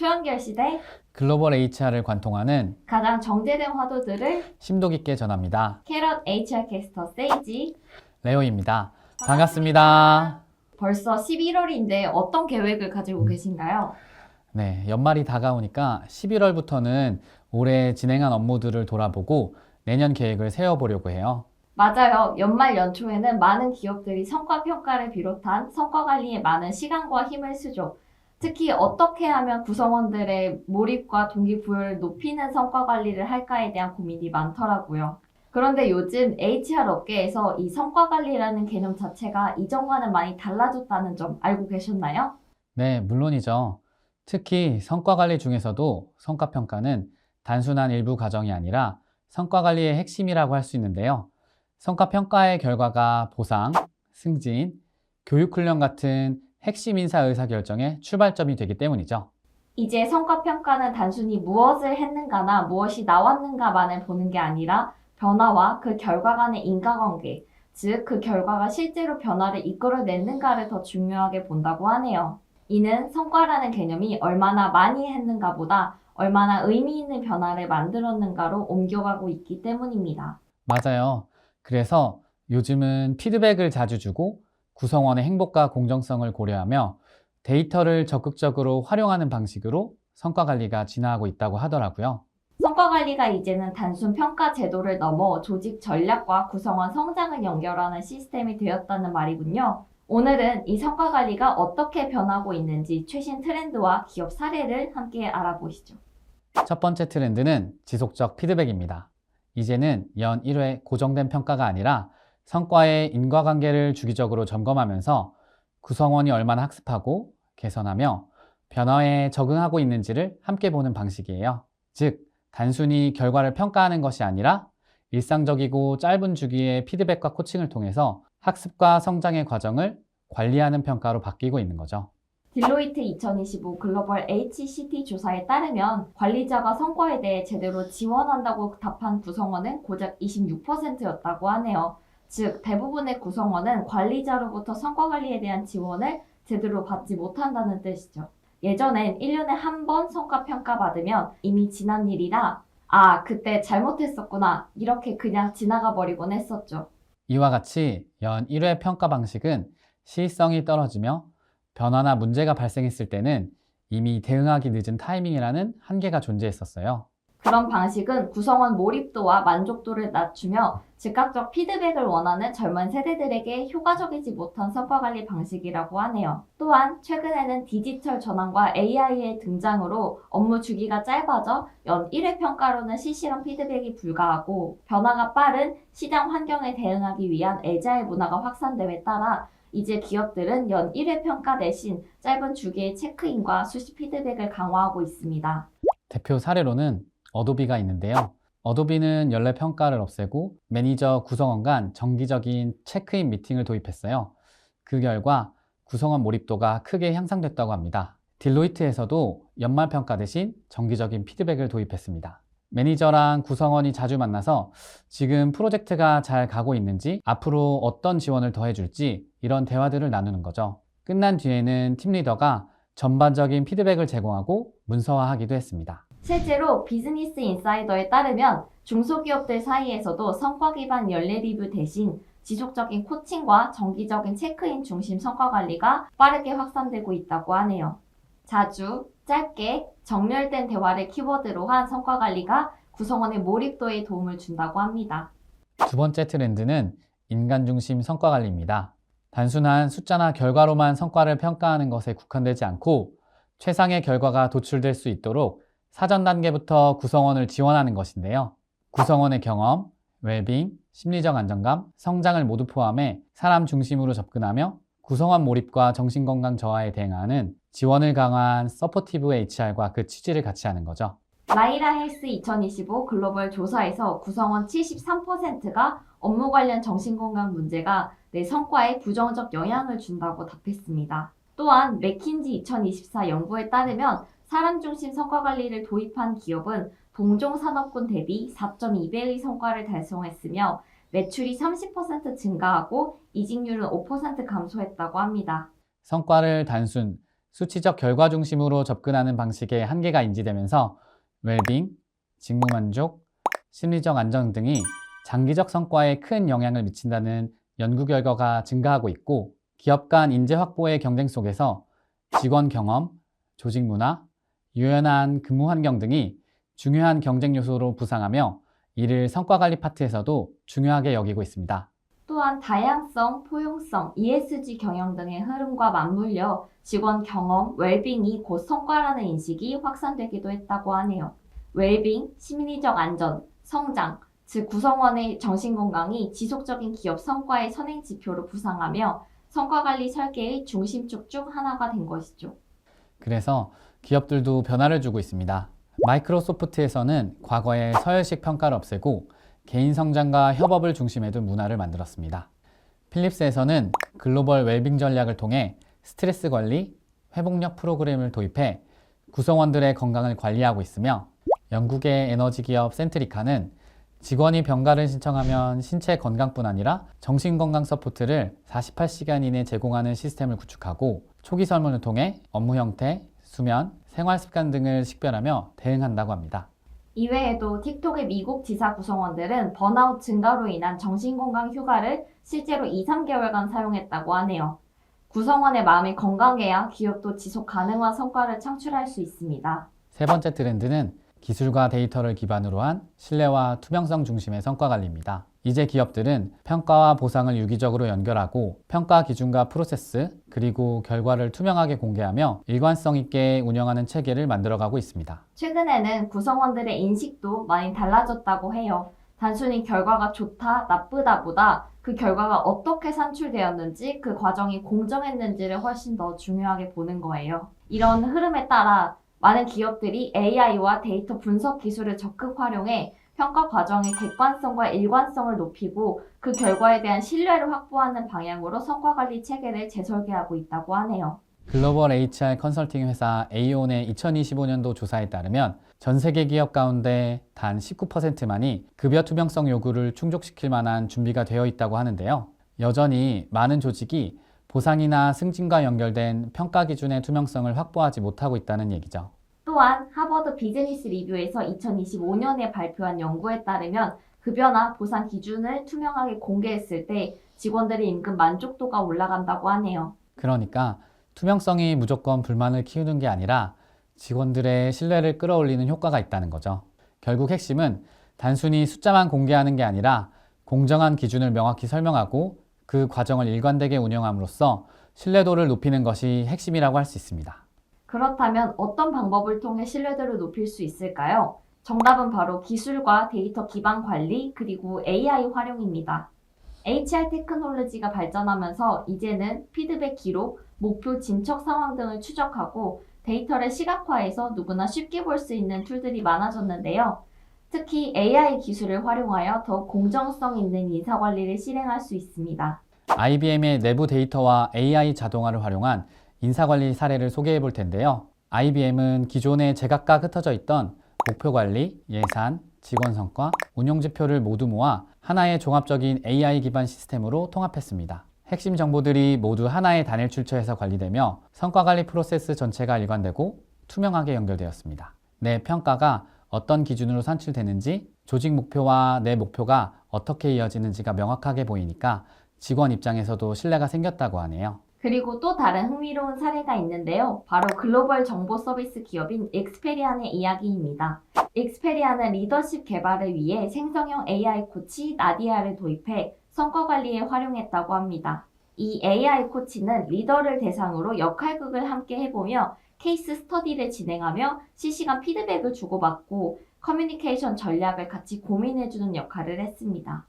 초연결 시대 글로벌 HR을 관통하는 가장 정제된 화두들을 심도 깊게 전합니다. 캐럿 HR 캐스터 세이지. 레오입니다. 반갑습니다. 벌써 11월인데 어떤 계획을 가지고 계신가요? 네, 연말이 다가오니까 11월부터는 올해 진행한 업무들을 돌아보고 내년 계획을 세워보려고 해요. 맞아요. 연말 연초에는 많은 기업들이 성과 평가를 비롯한 성과 관리에 많은 시간과 힘을 쓰죠. 특히 어떻게 하면 구성원들의 몰입과 동기부여를 높이는 성과 관리를 할까에 대한 고민이 많더라고요. 그런데 요즘 HR 업계에서 이 성과 관리라는 개념 자체가 이전과는 많이 달라졌다는 점 알고 계셨나요? 네, 물론이죠. 특히 성과 관리 중에서도 성과 평가는 단순한 일부 과정이 아니라 성과 관리의 핵심이라고 할 수 있는데요. 성과 평가의 결과가 보상, 승진, 교육 훈련 같은 핵심 인사 의사결정의 출발점이 되기 때문이죠. 이제 성과 평가는 단순히 무엇을 했는가나 무엇이 나왔는가만을 보는 게 아니라 변화와 그 결과 간의 인과관계, 즉 그 결과가 실제로 변화를 이끌어냈는가를 더 중요하게 본다고 하네요. 이는 성과라는 개념이 얼마나 많이 했는가보다 얼마나 의미 있는 변화를 만들었는가로 옮겨가고 있기 때문입니다. 맞아요. 그래서 요즘은 피드백을 자주 주고 구성원의 행복과 공정성을 고려하며 데이터를 적극적으로 활용하는 방식으로 성과 관리가 진화하고 있다고 하더라고요. 성과 관리가 이제는 단순 평가 제도를 넘어 조직 전략과 구성원 성장을 연결하는 시스템이 되었다는 말이군요. 오늘은 이 성과 관리가 어떻게 변하고 있는지 최신 트렌드와 기업 사례를 함께 알아보시죠. 첫 번째 트렌드는 지속적 피드백입니다. 이제는 연 1회 고정된 평가가 아니라 성과의 인과관계를 주기적으로 점검하면서 구성원이 얼마나 학습하고 개선하며 변화에 적응하고 있는지를 함께 보는 방식이에요. 즉, 단순히 결과를 평가하는 것이 아니라 일상적이고 짧은 주기의 피드백과 코칭을 통해서 학습과 성장의 과정을 관리하는 평가로 바뀌고 있는 거죠. 딜로이트 2025 글로벌 HCT 조사에 따르면 관리자가 성과에 대해 제대로 지원한다고 답한 구성원은 고작 26%였다고 하네요. 즉, 대부분의 구성원은 관리자로부터 성과 관리에 대한 지원을 제대로 받지 못한다는 뜻이죠. 예전엔 1년에 한 번 성과 평가 받으면 이미 지난 일이라 그때 잘못했었구나 이렇게 그냥 지나가 버리곤 했었죠. 이와 같이 연 1회 평가 방식은 시의성이 떨어지며 변화나 문제가 발생했을 때는 이미 대응하기 늦은 타이밍이라는 한계가 존재했었어요. 그런 방식은 구성원 몰입도와 만족도를 낮추며 즉각적 피드백을 원하는 젊은 세대들에게 효과적이지 못한 성과관리 방식이라고 하네요. 또한 최근에는 디지털 전환과 AI의 등장으로 업무 주기가 짧아져 연 1회 평가로는 실시간 피드백이 불가하고 변화가 빠른 시장 환경에 대응하기 위한 애자일 문화가 확산됨에 따라 이제 기업들은 연 1회 평가 대신 짧은 주기의 체크인과 수시 피드백을 강화하고 있습니다. 대표 사례로는 어도비가 있는데요. 어도비는 연례 평가를 없애고 매니저 구성원 간 정기적인 체크인 미팅을 도입했어요. 그 결과 구성원 몰입도가 크게 향상됐다고 합니다. 딜로이트에서도 연말 평가 대신 정기적인 피드백을 도입했습니다. 매니저랑 구성원이 자주 만나서 지금 프로젝트가 잘 가고 있는지, 앞으로 어떤 지원을 더 해줄지 이런 대화들을 나누는 거죠. 끝난 뒤에는 팀 리더가 전반적인 피드백을 제공하고 문서화하기도 했습니다. 실제로 비즈니스 인사이더에 따르면 중소기업들 사이에서도 성과 기반 연례 리뷰 대신 지속적인 코칭과 정기적인 체크인 중심 성과 관리가 빠르게 확산되고 있다고 하네요. 자주, 짧게, 정렬된 대화를 키워드로 한 성과 관리가 구성원의 몰입도에 도움을 준다고 합니다. 두 번째 트렌드는 인간 중심 성과 관리입니다. 단순한 숫자나 결과로만 성과를 평가하는 것에 국한되지 않고 최상의 결과가 도출될 수 있도록 사전 단계부터 구성원을 지원하는 것인데요. 구성원의 경험, 웰빙, 심리적 안정감, 성장을 모두 포함해 사람 중심으로 접근하며 구성원 몰입과 정신건강 저하에 대응하는 지원을 강화한 서포티브 HR과 그 취지를 같이 하는 거죠. 라이라 헬스 2025 글로벌 조사에서 구성원 73%가 업무 관련 정신건강 문제가 내 성과에 부정적 영향을 준다고 답했습니다. 또한 맥킨지 2024 연구에 따르면 사람 중심 성과 관리를 도입한 기업은 동종 산업군 대비 4.2배의 성과를 달성했으며 매출이 30% 증가하고 이직률은 5% 감소했다고 합니다. 성과를 단순 수치적 결과 중심으로 접근하는 방식에 한계가 인지되면서 웰빙, 직무 만족, 심리적 안정 등이 장기적 성과에 큰 영향을 미친다는 연구 결과가 증가하고 있고, 기업 간 인재 확보의 경쟁 속에서 직원 경험, 조직 문화, 유연한 근무 환경 등이 중요한 경쟁 요소로 부상하며 이를 성과 관리 파트에서도 중요하게 여기고 있습니다. 또한 다양성, 포용성, ESG 경영 등의 흐름과 맞물려 직원 경험, 웰빙이 곧 성과라는 인식이 확산되기도 했다고 하네요. 웰빙, 심리적 안전, 성장, 즉 구성원의 정신건강이 지속적인 기업 성과의 선행 지표로 부상하며 성과관리 설계의 중심축 중 하나가 된 것이죠. 그래서 기업들도 변화를 주고 있습니다. 마이크로소프트에서는 과거의 서열식 평가를 없애고 개인 성장과 협업을 중심에 둔 문화를 만들었습니다. 필립스에서는 글로벌 웰빙 전략을 통해 스트레스 관리, 회복력 프로그램을 도입해 구성원들의 건강을 관리하고 있으며, 영국의 에너지 기업 센트리카는 직원이 병가를 신청하면 신체 건강뿐 아니라 정신건강 서포트를 48시간 이내 제공하는 시스템을 구축하고, 초기 설문을 통해 업무 형태, 수면, 생활 습관 등을 식별하며 대응한다고 합니다. 이외에도 틱톡의 미국 지사 구성원들은 번아웃 증가로 인한 정신건강 휴가를 실제로 2, 3개월간 사용했다고 하네요. 구성원의 마음이 건강해야 기업도 지속 가능한 성과를 창출할 수 있습니다. 세 번째 트렌드는 기술과 데이터를 기반으로 한 신뢰와 투명성 중심의 성과 관리입니다. 이제 기업들은 평가와 보상을 유기적으로 연결하고 평가 기준과 프로세스, 그리고 결과를 투명하게 공개하며 일관성 있게 운영하는 체계를 만들어가고 있습니다. 최근에는 구성원들의 인식도 많이 달라졌다고 해요. 단순히 결과가 좋다, 나쁘다보다 그 결과가 어떻게 산출되었는지, 그 과정이 공정했는지를 훨씬 더 중요하게 보는 거예요. 이런 흐름에 따라 많은 기업들이 AI와 데이터 분석 기술을 적극 활용해 평가 과정의 객관성과 일관성을 높이고 그 결과에 대한 신뢰를 확보하는 방향으로 성과관리 체계를 재설계하고 있다고 하네요. 글로벌 HR 컨설팅 회사 에이온의 2025년도 조사에 따르면 전 세계 기업 가운데 단 19%만이 급여 투명성 요구를 충족시킬 만한 준비가 되어 있다고 하는데요. 여전히 많은 조직이 보상이나 승진과 연결된 평가 기준의 투명성을 확보하지 못하고 있다는 얘기죠. 또한 하버드 비즈니스 리뷰에서 2025년에 발표한 연구에 따르면 급여나 보상 기준을 투명하게 공개했을 때 직원들의 임금 만족도가 올라간다고 하네요. 그러니까 투명성이 무조건 불만을 키우는 게 아니라 직원들의 신뢰를 끌어올리는 효과가 있다는 거죠. 결국 핵심은 단순히 숫자만 공개하는 게 아니라 공정한 기준을 명확히 설명하고 그 과정을 일관되게 운영함으로써 신뢰도를 높이는 것이 핵심이라고 할 수 있습니다. 그렇다면 어떤 방법을 통해 신뢰도를 높일 수 있을까요? 정답은 바로 기술과 데이터 기반 관리, 그리고 AI 활용입니다. HR 테크놀로지가 발전하면서 이제는 피드백 기록, 목표 진척 상황 등을 추적하고 데이터를 시각화해서 누구나 쉽게 볼 수 있는 툴들이 많아졌는데요. 특히 AI 기술을 활용하여 더 공정성 있는 인사 관리를 실행할 수 있습니다. IBM의 내부 데이터와 AI 자동화를 활용한 인사관리 사례를 소개해 볼 텐데요. IBM은 기존에 제각각 흩어져 있던 목표 관리, 예산, 직원 성과, 운용 지표를 모두 모아 하나의 종합적인 AI 기반 시스템으로 통합했습니다. 핵심 정보들이 모두 하나의 단일 출처에서 관리되며 성과 관리 프로세스 전체가 일관되고 투명하게 연결되었습니다. 내 평가가 어떤 기준으로 산출되는지, 조직 목표와 내 목표가 어떻게 이어지는지가 명확하게 보이니까 직원 입장에서도 신뢰가 생겼다고 하네요. 그리고 또 다른 흥미로운 사례가 있는데요. 바로 글로벌 정보 서비스 기업인 익스페리안의 이야기입니다. 익스페리안은 리더십 개발을 위해 생성형 AI 코치 나디아를 도입해 성과 관리에 활용했다고 합니다. 이 AI 코치는 리더를 대상으로 역할극을 함께 해보며 케이스 스터디를 진행하며 실시간 피드백을 주고받고 커뮤니케이션 전략을 같이 고민해주는 역할을 했습니다.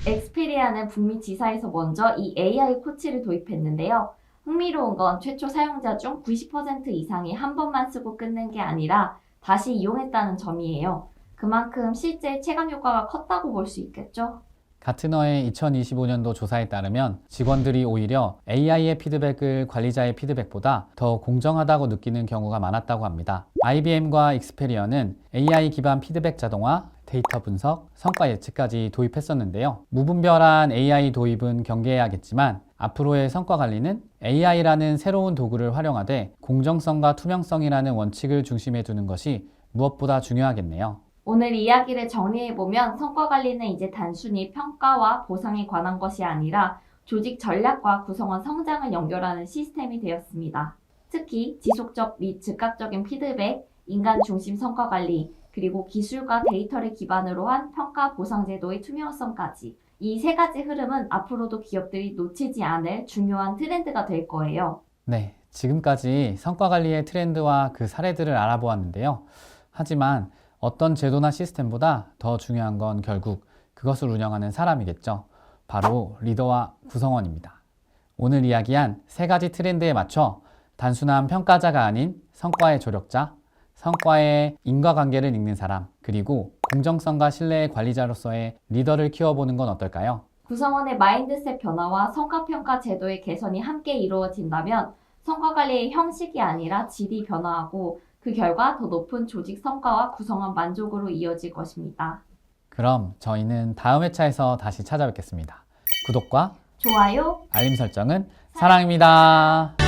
익스페리아는 북미 지사에서 먼저 이 AI 코치를 도입했는데요. 흥미로운 건 최초 사용자 중 90% 이상이 한 번만 쓰고 끊는 게 아니라 다시 이용했다는 점이에요. 그만큼 실제 체감 효과가 컸다고 볼 수 있겠죠? 가트너의 2025년도 조사에 따르면 직원들이 오히려 AI의 피드백을 관리자의 피드백보다 더 공정하다고 느끼는 경우가 많았다고 합니다. IBM과 익스페리언은 AI 기반 피드백 자동화, 데이터 분석, 성과 예측까지 도입했었는데요. 무분별한 AI 도입은 경계해야겠지만 앞으로의 성과 관리는 AI라는 새로운 도구를 활용하되 공정성과 투명성이라는 원칙을 중심에 두는 것이 무엇보다 중요하겠네요. 오늘 이야기를 정리해보면 성과 관리는 이제 단순히 평가와 보상에 관한 것이 아니라 조직 전략과 구성원 성장을 연결하는 시스템이 되었습니다. 특히 지속적 및 즉각적인 피드백, 인간 중심 성과 관리, 그리고 기술과 데이터를 기반으로 한 평가 보상 제도의 투명성까지 이 세 가지 흐름은 앞으로도 기업들이 놓치지 않을 중요한 트렌드가 될 거예요. 네, 지금까지 성과 관리의 트렌드와 그 사례들을 알아보았는데요. 하지만 어떤 제도나 시스템보다 더 중요한 건 결국 그것을 운영하는 사람이겠죠. 바로 리더와 구성원입니다. 오늘 이야기한 세 가지 트렌드에 맞춰 단순한 평가자가 아닌 성과의 조력자, 성과의 인과관계를 읽는 사람, 그리고 공정성과 신뢰의 관리자로서의 리더를 키워보는 건 어떨까요? 구성원의 마인드셋 변화와 성과평가 제도의 개선이 함께 이루어진다면 성과관리의 형식이 아니라 질이 변화하고 그 결과 더 높은 조직 성과와 구성원 만족으로 이어질 것입니다. 그럼 저희는 다음 회차에서 다시 찾아뵙겠습니다. 구독과 좋아요. 알림 설정은 사랑입니다.